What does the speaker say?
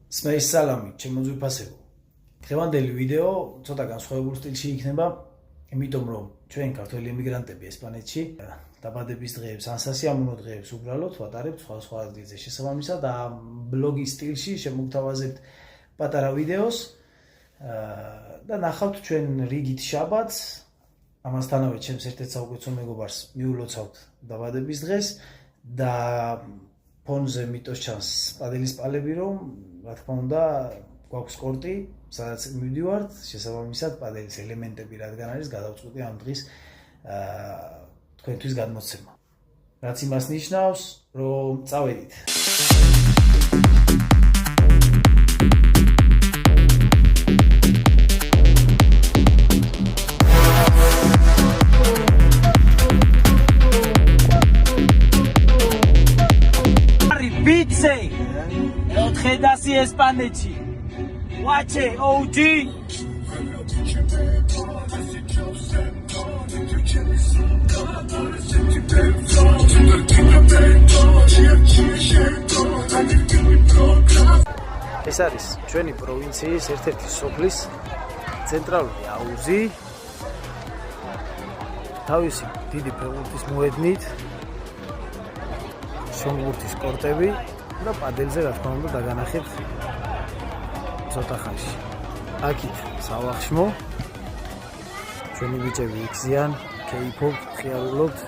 სმეის სალამი, ჩემო ძვირფასებო. დღევანდელი ვიდეო ცოტა განსხვავებულ სტილში იქნება, იმიტომ რომ ჩვენ ქართველი ემიგრანტები ესპანეთში დაბადების დღეებს, ან სასიამოვნო დღეებს უბრალოდ ვატარებთ სხვა ადგილზე შესაბამისად და ბლოგის სტილში შემოგთავაზებთ პატარა ვიდეოს და ნახავთ ჩვენ რიგით შაბათს, ამასთანავე ჩემს ერთ-ერთ საუკეთესო მეგობარს მიულოცავთ დაბადების დღეს და ფონზე მიტოს ჩანს პადელის პალები, რომ რა თქმა უნდა გვაქვს კორტი, სადაც მივდივართ, შესაბამისად პადელის ელემენტები რადგან არის გადავწყვიტე ამ დღის თქვენთვის გადმოცემა. რაც იმას ნიშნავს, რომ წავედით. Bice, Odjedasi Espanechi, Wache, OG. ეს არის ჩვენი პროვინციის ერთ-ერთი სოფლის ცენტრალური აუზი. თავისი დიდი ფეხბურთის მოედნით, შონგურთის კორტები და პადელზე რა თქმა უნდა დაგანახეთ ცოტა ხანში. აქეთ სავახშმო ჩვენი ბიჭები იქციან, კეიფობთ, ხიარულობთ.